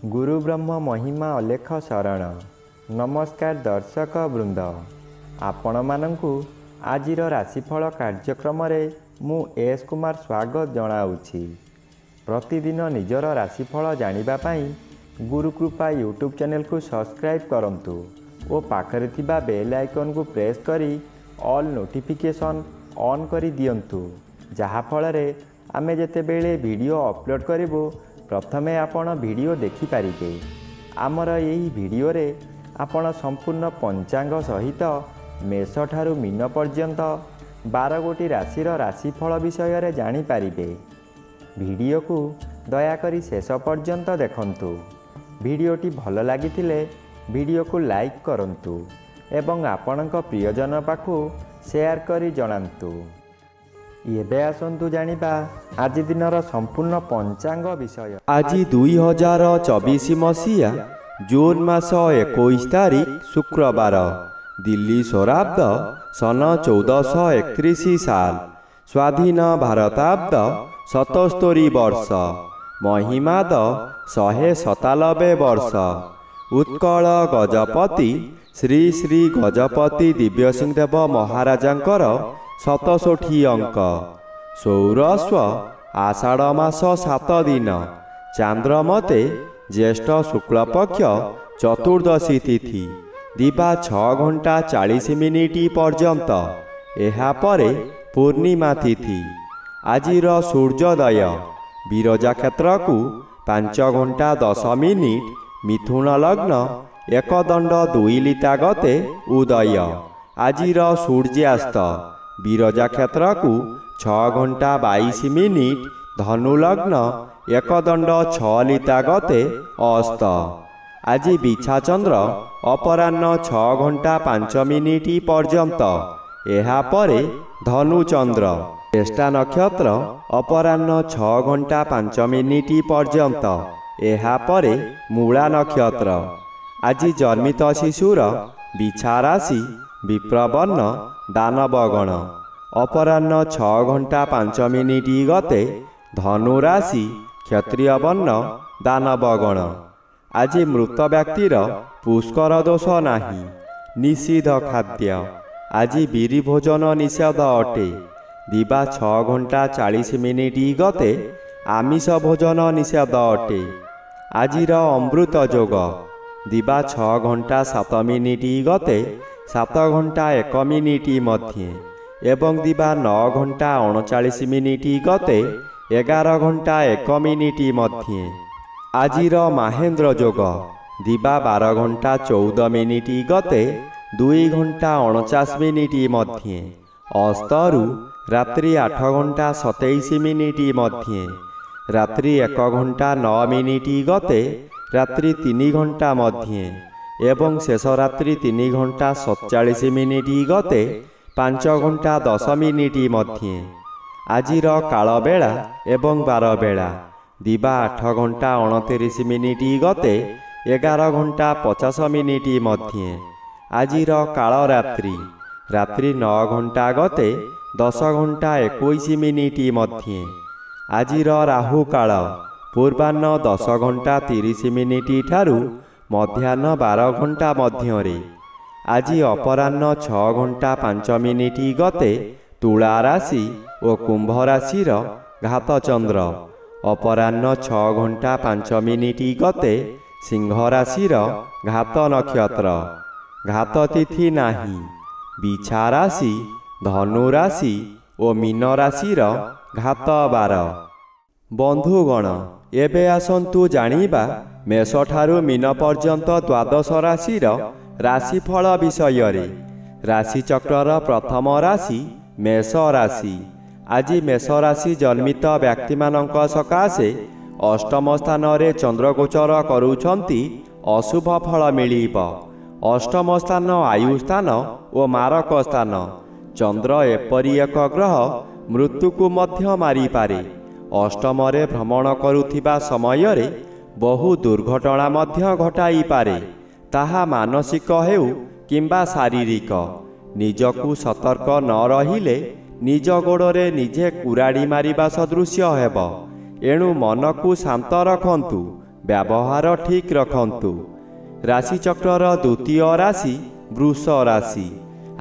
गुरु ब्रह्म महिमा अलेख शरण। नमस्कार दर्शक वृंद, आपण मानंकु आजिर राशिफल कार्यक्रम मु एस कुमार स्वागत जनाऊँगी। प्रतिदिन निजर राशिफल जानिबा पाई गुरुकृपा यूट्यूब चैनल को सब्सक्राइब करंतु और पाखरे थिबा बेल आइकन को प्रेस करी ऑल नोटिफिकेशन ऑन करी दियंतु, जहा फଳରେ आमे जेतेबेले वीडियो अपलोड करिवो प्रथमे आपण वीडियो देखि पारिबे। आमर यही वीडियो रे आपण संपूर्ण पंचांग सहित मेष ठारू मीन पर्यंत 12 गोटी राशिर राशिफल विषय रे जानि पारिबे। वीडियो को दया करी शेष पर्यंत देखंतु। वीडियोटी भल लागिथिले वीडियो को लाइक करंतु एवं आपणक प्रियजन पाखु शेयर करी जणांतु। एबे आसंतु जानिबा आज दिनर संपूर्ण पंचांग विषय। आज 2024 मसीहा जून मास 21 तारीख शुक्रवार, दिल्ली सौराब्द सन 1431 साल, स्वाधीन भारताब्द 77 वर्ष, महिमाद 197 वर्ष। उत्कल गजपति श्री श्री गजपति दिव्यसिंहदेव महाराजांकर 67 अंक। सौरस्व आषाढ़ मास 7 दिन, चांद्रमते ज्येष्ठ शुक्लपक्ष चतुर्दशी तिथि, दिबा 6 घंटा 40 मिनिट पर्यंत। एहा परे पूर्णिमा तिथि। आजिर सूर्योदय विरजा क्षेत्र को 5 घंटा 10 मिनिट, मिथुन लग्न 1 दंड 2 लिता गते उदय। आजिर सूर्यास्त विरजा क्षेत्र को 6 घंटा 22 मिनिट, धनु लग्न 1 दंड 6 लिता गते अस्त। आज बिछा चंद्र अपराह्न 6 घंटा 5 मिनिट पर्यंत। एहा परे धनु चंद्र। ज्येष्ठा नक्षत्र अपराह्न 6 घंटा 5 मिनिट पर्यंत। एहा परे मूला नक्षत्र। आज जन्मित शिशुर बिछा राशि विप्रवर्ण दानवगण। अपराह्न 6 घंटा 5 मिनिट गते धनु राशि क्षत्रिय वर्ण दानवगण। आज मृत व्यक्तिर पुष्कर दोष नाही। निषिद्ध खाद्य। आज बिरी भोजन निषेध अटे। दिबा 6 घंटा 40 मिनिट गते आमिष भोजन निषेध अटे। आजिर अमृत जोग। दिबा 6 घंटा 7 मिनिट गते 7 घंटा 1 मिनिट मध्ये एवं दिबा 9 घंटा 39 मिनिट गते 11 घंटा 1 मिनिट मध्ये। आजिर महेंद्र जोग। दिबा 12 घंटा 14 मिनिट गते 2 घंटा 49 मिनिट मध्ये। अस्तरु रात्रि 8 घंटा 27 मिनिट मध्ये। रात्रि 1 घंटा 9 मिनिट गते रात्रि 3 घंटा मध्ये एवं शेष रात्रि 3 घंटा 47 मिनिट गते 5 घंटा 10 मिनिट मध्ये। आजिर काल बेला एवं 12 बेला। दिबा 8 घंटा 29 मिनिट गते 11 घंटा 50 मिनिट मध्ये। आजिर काल रात्रि रात्रि 9 घंटा गते 10 घंटा 21 मिनिट मध्ये। आजिर राहु काल पूर्वाह्न 10 घंटा 30 मिनिट ठारू मध्याह्न 12 घंटा मध्यरे। आज अपराह्न 6 घंटा 5 मिनिट गते तुला राशि और कुंभ राशिर घात चंद्र। अपराह्न 6 घंटा 5 मिनिट गते सिंह राशिर घात नक्षत्र। घात तिथि नाही। बिछा राशि धनु राशि और मीन राशिर घात 12। बंधुगण, एबे आसंतु जानिबा मेष ठारू मीन पर्यंत 12 राशिर राशिफल विषय रे। राशि चक्रर प्रथम राशि मेष राशि। आज मेष राशि जन्मित व्यक्ति मानक सकाशे अष्टम स्थान रे चंद्र गोचर करूछंती अशुभ फल मिलिब। अष्टम स्थान आयु स्थान और मारक स्थान। चंद्र एपरि एक ग्रह मृत्यु को मध्य मारी पारे। अष्टम रे भ्रमण करुथिबा समय रे बहु दुर्घटना मध्य घटाई पारे। ताहा मानसिक हेउ किंबा शारीरिक। निजकु सतर्क न रहिले निज गोड़े निजे कुराड़ी मारिबा सदृश्य हेब। एणु मन को शांत रखंतु ବ୍ୟବହାର ଠିକ୍ ରଖନ୍ତୁ। ରାଶିଚକ୍ରର ଦ୍ୱିତୀୟ ରାଶି ବୃଷ ରାଶି।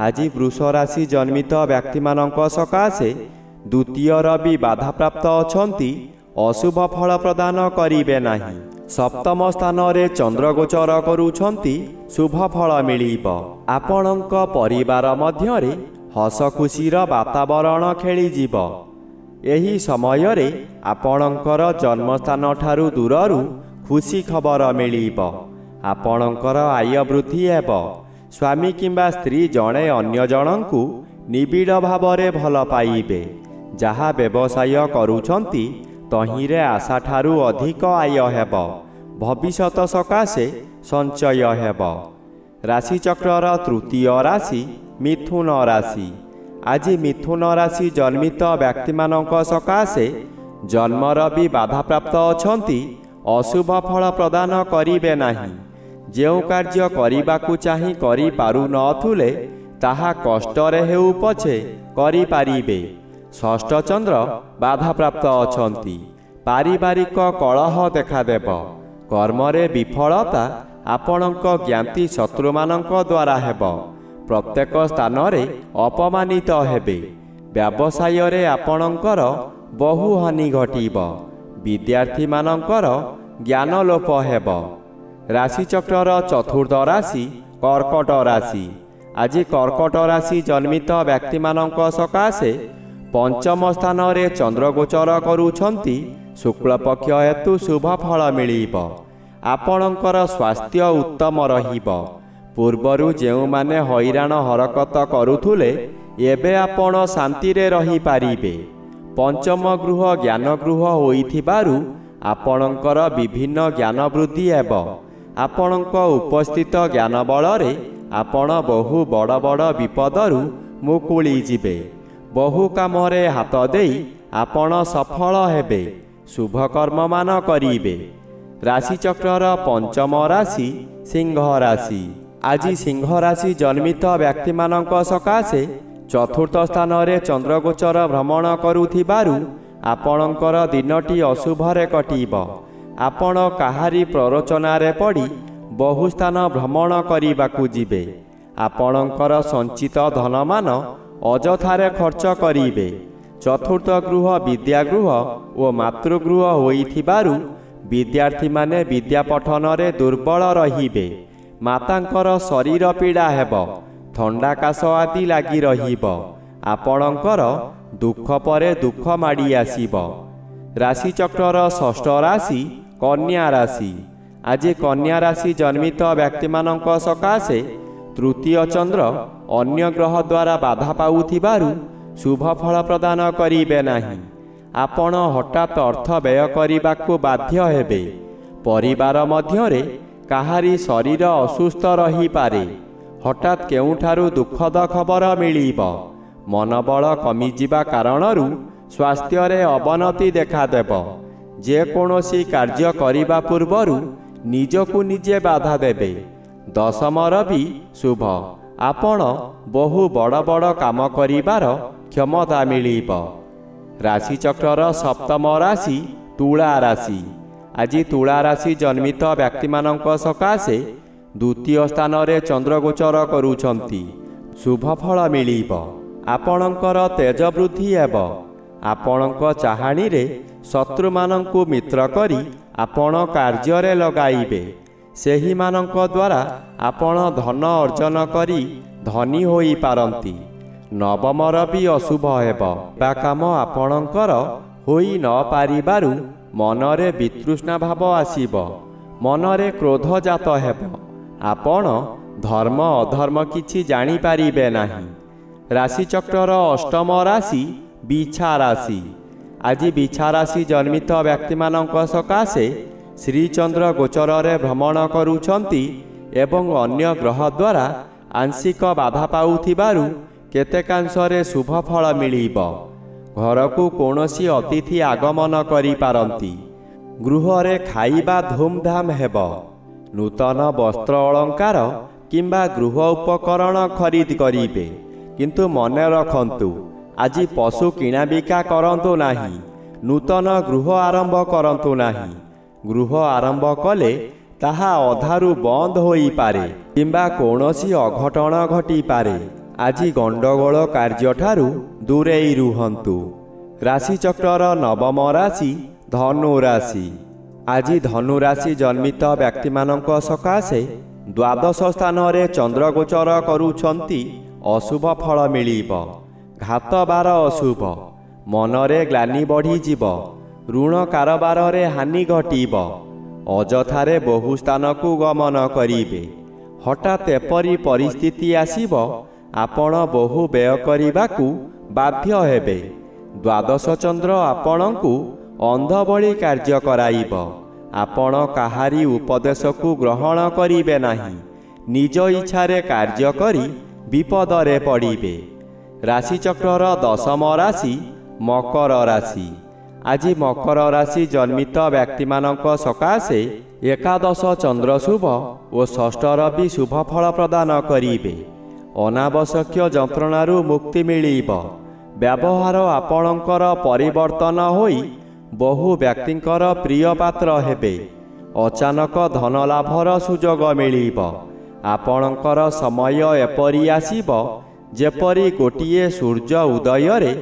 ଆଜି ବୃଷ ରାଶି ଜନ୍ମିତ ବ୍ୟକ୍ତିମାନଙ୍କ ସକାଶେ ଦ୍ୱିତୀୟର ବି ବାଧାପ୍ରାପ୍ତ ଅଛନ୍ତି। ଅଶୁଭ ଫଳ ପ୍ରଦାନ କରିବେ ନାହିଁ। ସପ୍ତମ ସ୍ଥାନରେ ଚନ୍ଦ୍ର ଗୋଚର କରୁଛନ୍ତି। ଶୁଭ ଫଳ ମିଳିବ। ଆପଣଙ୍କ ପରିବାର ମଧ୍ୟରେ ହସ ଖୁସିର ବାତାବରଣ ଖେଳିଯିବ। ଏହି ସମୟରେ ଆପଣଙ୍କର ଜନ୍ମସ୍ଥାନଠାରୁ ଦୂରରୁ ଖୁସି ଖବର ମିଳିବ। ଆପଣଙ୍କର ଆୟ ବୃଦ୍ଧି ହେବ। ସ୍ୱାମୀ କିମ୍ବା ସ୍ତ୍ରୀ ଜଣେ ଅନ୍ୟ ଜଣଙ୍କୁ ନିବିଡ଼ ଭାବରେ ଭଲ ପାଇବେ। ଯାହା ବ୍ୟବସାୟ କରୁଛନ୍ତି ତହିଁରେ ଆଶାଠାରୁ ଅଧିକ ଆୟ ହେବ। ଭବିଷ୍ୟତ ସକାଶେ ସଞ୍ଚୟ ହେବ। ରାଶିଚକ୍ରର ତୃତୀୟ ରାଶି ମିଥୁନ ରାଶି। ଆଜି ମିଥୁନ ରାଶି ଜନ୍ମିତ ବ୍ୟକ୍ତିମାନଙ୍କ ସକାଶେ ଜନ୍ମର ବି ବାଧାପ୍ରାପ୍ତ ଅଛନ୍ତି। ଅଶୁଭ ଫଳ ପ୍ରଦାନ କରିବେ ନାହିଁ। ଯେଉଁ କାର୍ଯ୍ୟ କରିବାକୁ ଚାହିଁ କରିପାରୁନଥିଲେ ତାହା କଷ୍ଟରେ ହେଉ ପଛେ କରିପାରିବେ। ଷଷ୍ଠ ଚନ୍ଦ୍ର ବାଧାପ୍ରାପ୍ତ ଅଛନ୍ତି। ପାରିବାରିକ କଳହ ଦେଖାଦେବ। କର୍ମରେ ବିଫଳତା ଆପଣଙ୍କ ଜ୍ଞାତି ଶତ୍ରୁମାନଙ୍କ ଦ୍ୱାରା ହେବ। ପ୍ରତ୍ୟେକ ସ୍ଥାନରେ ଅପମାନିତ ହେବେ। ବ୍ୟବସାୟରେ ଆପଣଙ୍କର ବହୁ ହାନି ଘଟିବ। ବିଦ୍ୟାର୍ଥୀମାନଙ୍କର ଜ୍ଞାନ ଲୋପ ହେବ। ରାଶିଚକ୍ରର ଚତୁର୍ଥ ରାଶି କର୍କଟ ରାଶି। ଆଜି କର୍କଟ ରାଶି ଜନ୍ମିତ ବ୍ୟକ୍ତିମାନଙ୍କ ସକାଶେ ପଞ୍ଚମ ସ୍ଥାନରେ ଚନ୍ଦ୍ର ଗୋଚର କରୁଛନ୍ତି। ଶୁକ୍ଳପକ୍ଷ ହେତୁ ଶୁଭ ଫଳ ମିଳିବ। ଆପଣଙ୍କର ସ୍ୱାସ୍ଥ୍ୟ ଉତ୍ତମ ରହିବ। ପୂର୍ବରୁ ଯେଉଁମାନେ ହଇରାଣ ହରକତ କରୁଥିଲେ ଏବେ ଆପଣ ଶାନ୍ତିରେ ରହିପାରିବେ। ପଞ୍ଚମ ଗୃହ ଜ୍ଞାନ ଗୃହ ହୋଇଥିବାରୁ ଆପଣଙ୍କର ବିଭିନ୍ନ ଜ୍ଞାନ ବୃଦ୍ଧି ହେବ। ଆପଣଙ୍କ ଉପସ୍ଥିତ ଜ୍ଞାନ ବଳରେ ଆପଣ ବହୁ ବଡ଼ ବଡ଼ ବିପଦରୁ ମୁକୁଳି ଯିବେ। ବହୁ କାମରେ ହାତ ଦେଇ ଆପଣ ସଫଳ ହେବେ। ଶୁଭ କର୍ମମାନ କରିବେ। ରାଶିଚକ୍ରର ପଞ୍ଚମ ରାଶି ସିଂହ ରାଶି। ଆଜି ସିଂହ ରାଶି ଜନ୍ମିତ ବ୍ୟକ୍ତିମାନଙ୍କ ସକାଶେ ଚତୁର୍ଥ ସ୍ଥାନରେ ଚନ୍ଦ୍ରଗୋଚର ଭ୍ରମଣ କରୁଥିବାରୁ ଆପଣଙ୍କର ଦିନଟି ଅଶୁଭରେ କଟିବ। ଆପଣ କାହାରି ପ୍ରରୋଚନାରେ ପଡ଼ି ବହୁ ସ୍ଥାନ ଭ୍ରମଣ କରିବାକୁ ଯିବେ। ଆପଣଙ୍କର ସଞ୍ଚିତ ଧନମାନ ଅଯଥାରେ ଖର୍ଚ୍ଚ କରିବେ। ଚତୁର୍ଥ ଗୃହ ବିଦ୍ୟାଗୃହ ଓ ମାତୃଗୃହ ହୋଇଥିବାରୁ ବିଦ୍ୟାର୍ଥୀମାନେ ବିଦ୍ୟା ପଠନରେ ଦୁର୍ବଳ ରହିବେ। ମାତାଙ୍କର ଶରୀର ପୀଡ଼ା ହେବ। ଥଣ୍ଡା କାଶ ଆଦି ଲାଗି ରହିବ। ଆପଣଙ୍କର ଦୁଃଖ ପରେ ଦୁଃଖ ମାଡ଼ି ଆସିବ। ରାଶିଚକ୍ରର ଷଷ୍ଠ ରାଶି କନ୍ୟା ରାଶି। ଆଜି କନ୍ୟା ରାଶି ଜନ୍ମିତ ବ୍ୟକ୍ତିମାନଙ୍କ ସକାଶେ ତୃତୀୟ ଚନ୍ଦ୍ର ଅନ୍ୟ ଗ୍ରହ ଦ୍ୱାରା ବାଧା ପାଉଥିବାରୁ ଶୁଭ ଫଳ ପ୍ରଦାନ କରିବେ ନାହିଁ। ଆପଣ ହଠାତ୍ ଅର୍ଥ ବ୍ୟୟ କରିବାକୁ ବାଧ୍ୟ ହେବେ। ପରିବାର ମଧ୍ୟରେ କାହାରି ଶରୀର ଅସୁସ୍ଥ ରହିପାରେ। ହଠାତ୍ କେଉଁଠାରୁ ଦୁଃଖଦ ଖବର ମିଳିବ। ମନୋବଳ କମିଯିବା କାରଣରୁ ସ୍ୱାସ୍ଥ୍ୟରେ ଅବନତି ଦେଖାଦେବ। ଯେକୌଣସି କାର୍ଯ୍ୟ କରିବା ପୂର୍ବରୁ ନିଜକୁ ନିଜେ ବାଧା ଦେବେ। ଦଶମର ବି ଶୁଭ। ଆପଣ ବହୁ ବଡ଼ ବଡ଼ କାମ କରିବାର କ୍ଷମତା ମିଳିବ। ରାଶିଚକ୍ରର ସପ୍ତମ ରାଶି ତୁଳା ରାଶି। ଆଜି ତୁଳା ରାଶି ଜନ୍ମିତ ବ୍ୟକ୍ତିମାନଙ୍କ ସକାଶେ ଦ୍ୱିତୀୟ ସ୍ଥାନରେ ଚନ୍ଦ୍ରଗୋଚର କରୁଛନ୍ତି। ଶୁଭ ଫଳ ମିଳିବ। ଆପଣଙ୍କର ତେଜ ବୃଦ୍ଧି ହେବ। ଆପଣଙ୍କ ଚାହାଣୀରେ ଶତ୍ରୁମାନଙ୍କୁ ମିତ୍ର କରି ଆପଣ କାର୍ଯ୍ୟରେ ଲଗାଇବେ। ସେହିମାନଙ୍କ ଦ୍ୱାରା ଆପଣ ଧନ ଅର୍ଜନ କରି ଧନୀ ହୋଇପାରନ୍ତି। ନବମର ବି ଅଶୁଭ ହେବ। ବା କାମ ଆପଣଙ୍କର ହୋଇ ନ ପାରିବାରୁ ମନରେ ବିତୃଷ୍ଣା ଭାବ ଆସିବ। ମନରେ କ୍ରୋଧ ଜାତ ହେବ। ଆପଣ ଧର୍ମ ଅଧର୍ମ କିଛି ଜାଣିପାରିବେ ନାହିଁ। ରାଶିଚକ୍ରର ଅଷ୍ଟମ ରାଶି ବିଛା ରାଶି। ଆଜି ବିଛା ରାଶି ଜନ୍ମିତ ବ୍ୟକ୍ତିମାନଙ୍କ ସକାଶେ ଶ୍ରୀଚନ୍ଦ୍ର ଗୋଚରରେ ଭ୍ରମଣ କରୁଛନ୍ତି ଏବଂ ଅନ୍ୟ ଗ୍ରହ ଦ୍ୱାରା ଆଂଶିକ ବାଧା ପାଉଥିବାରୁ କେତେକାଂଶରେ ଶୁଭ ଫଳ ମିଳିବ। ଘରକୁ କୌଣସି ଅତିଥି ଆଗମନ କରିପାରନ୍ତି। ଗୃହରେ ଖାଇବା ଧୁମଧାମ ହେବ। ନୂତନ ବସ୍ତ୍ର ଅଳଙ୍କାର କିମ୍ବା ଗୃହ ଉପକରଣ ଖରିଦ କରିବେ। କିନ୍ତୁ ମନେ ରଖନ୍ତୁ, ଆଜି ପଶୁ କିଣାବିକା କରନ୍ତୁ ନାହିଁ। ନୂତନ ଗୃହ ଆରମ୍ଭ କରନ୍ତୁ ନାହିଁ। ଗୃହ ଆରମ୍ଭ କଲେ ତାହା ଅଧାରୁ ବନ୍ଦ ହୋଇପାରେ କିମ୍ବା କୌଣସି ଅଘଟଣ ଘଟିପାରେ। ଆଜି ଗଣ୍ଡଗୋଳ କାର୍ଯ୍ୟଠାରୁ ଦୂରେଇ ରୁହନ୍ତୁ। ରାଶିଚକ୍ରର ନବମ ରାଶି ଧନୁ ରାଶି। ଆଜି ଧନୁ ରାଶି ଜନ୍ମିତ ବ୍ୟକ୍ତିମାନଙ୍କ ସକାଶେ ଦ୍ୱାଦଶ ସ୍ଥାନରେ ଚନ୍ଦ୍ର ଗୋଚର କରୁଛନ୍ତି। ଅଶୁଭ ଫଳ ମିଳିବ। ଘାତବାର ଅଶୁଭ। ମନରେ ଗ୍ଲାନି ବଢ଼ିଯିବ। ଋଣ କାରବାରରେ ହାନି ଘଟିବ। ଅଯଥାରେ ବହୁ ସ୍ଥାନକୁ ଗମନ କରିବେ। ହଠାତ୍ ଏପରି ପରିସ୍ଥିତି ଆସିବ ଆପଣ ବହୁ ବ୍ୟୟ କରିବାକୁ ବାଧ୍ୟ ହେବେ। ଦ୍ୱାଦଶ ଚନ୍ଦ୍ର ଆପଣଙ୍କୁ ଅନ୍ଧ ଭଳି କାର୍ଯ୍ୟ କରାଇବ। ଆପଣ କାହାରି ଉପଦେଶକୁ ଗ୍ରହଣ କରିବେ ନାହିଁ। ନିଜ ଇଚ୍ଛାରେ କାର୍ଯ୍ୟ କରି ବିପଦରେ ପଡ଼ିବେ। ରାଶିଚକ୍ରର ଦଶମ ରାଶି ମକର ରାଶି। ଆଜି ମକର ରାଶି ଜନ୍ମିତ ବ୍ୟକ୍ତିମାନଙ୍କ ସକାଶେ ଏକାଦଶ ଚନ୍ଦ୍ର ଶୁଭ ଓ ଷଷ୍ଠ ରବି ଶୁଭ ଫଳ ପ୍ରଦାନ କରିବେ। ଅନାବଶ୍ୟକୀୟ ଯନ୍ତ୍ରଣାରୁ ମୁକ୍ତି ମିଳିବ। ବ୍ୟବହାର ଆପଣଙ୍କର ପରିବର୍ତ୍ତନ ହୋଇ ବହୁ ବ୍ୟକ୍ତିଙ୍କର ପ୍ରିୟ ପାତ୍ର ହେବେ। ଅଚାନକ ଧନ ଲାଭର ସୁଯୋଗ ମିଳିବ। ଆପଣଙ୍କର ସମୟ ଏପରି ଆସିବ ଯେପରି ଗୋଟିଏ ସୂର୍ଯ୍ୟ ଉଦୟରେ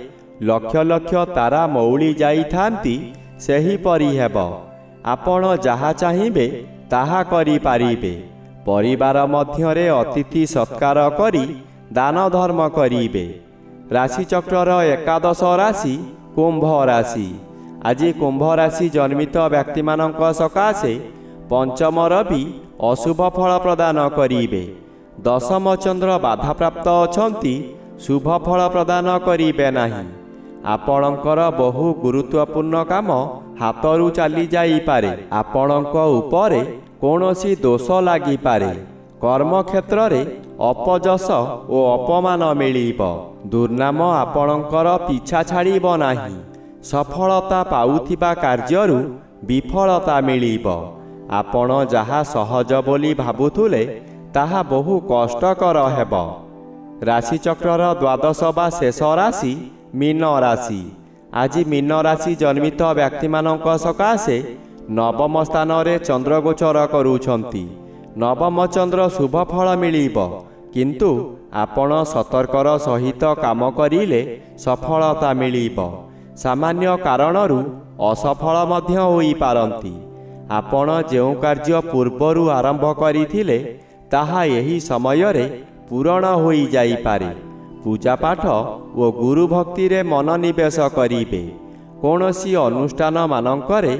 ଲକ୍ଷ ଲକ୍ଷ ତାରା ମଉଳି ଯାଇଥାନ୍ତି ସେହିପରି ହେବ। ଆପଣ ଯାହା ଚାହିଁବେ ତାହା କରିପାରିବେ। ପରିବାର ମଧ୍ୟରେ ଅତିଥି ସତ୍କାର କରି ଦାନ ଧର୍ମ କରିବେ। ରାଶିଚକ୍ରର ଏକାଦଶ ରାଶି କୁମ୍ଭ ରାଶି। ଆଜି କୁମ୍ଭ ରାଶି ଜନ୍ମିତ ବ୍ୟକ୍ତିମାନଙ୍କ ସକାଶେ ପଞ୍ଚମ ରବି ଅଶୁଭ ଫଳ ପ୍ରଦାନ କରିବେ। ଦଶମ ଚନ୍ଦ୍ର ବାଧାପ୍ରାପ୍ତ ଅଛନ୍ତି। ଶୁଭ ଫଳ ପ୍ରଦାନ କରିବେ ନାହିଁ। ଆପଣଙ୍କର ବହୁ ଗୁରୁତ୍ୱପୂର୍ଣ୍ଣ କାମ ହାତରୁ ଚାଲି ଯାଇପାରେ। ଆପଣଙ୍କ ଉପରେ କୌଣସି ଦୋଷ ଲାଗିପାରେ। କର୍ମକ୍ଷେତ୍ରରେ ଅପଯଶ ଓ ଅପମାନ ମିଳିବ। ଦୁର୍ନାମ ଆପଣଙ୍କର ପିଛା ଛାଡ଼ିବ ନାହିଁ। ସଫଳତା ପାଉଥିବା କାର୍ଯ୍ୟରୁ ବିଫଳତା ମିଳିବ। ଆପଣ ଯାହା ସହଜ ବୋଲି ଭାବୁଥିଲେ ତାହା ବହୁ କଷ୍ଟକର ହେବ। ରାଶିଚକ୍ରର ଦ୍ୱାଦଶ ବା ଶେଷ ରାଶି ମୀନ ରାଶି। ଆଜି ମୀନ ରାଶି ଜନ୍ମିତ ବ୍ୟକ୍ତିମାନଙ୍କ ସକାଶେ ନବମ ସ୍ଥାନରେ ଚନ୍ଦ୍ର ଗୋଚର କରୁଛନ୍ତି। ନବମ ଚନ୍ଦ୍ର ଶୁଭ ଫଳ ମିଳିବ, କିନ୍ତୁ ଆପଣ ସତର୍କର ସହିତ କାମ କରିଲେ ସଫଳତା ମିଳିବ। ସାମାନ୍ୟ କାରଣରୁ ଅସଫଳ ମଧ୍ୟ ହୋଇପାରନ୍ତି। ଆପଣ ଯେଉଁ କାର୍ଯ୍ୟ ପୂର୍ବରୁ ଆରମ୍ଭ କରିଥିଲେ ତାହା ଏହି ସମୟରେ ପୂରଣ ହୋଇଯାଇପାରେ। ପୂଜାପାଠ ଓ ଗୁରୁ ଭକ୍ତିରେ ମନୋନିବେଶ କରିବେ। କୌଣସି ଅନୁଷ୍ଠାନ ମାନଙ୍କରେ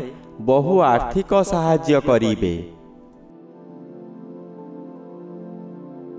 ବହୁ ଆର୍ଥିକ ସାହାଯ୍ୟ କରିବେ।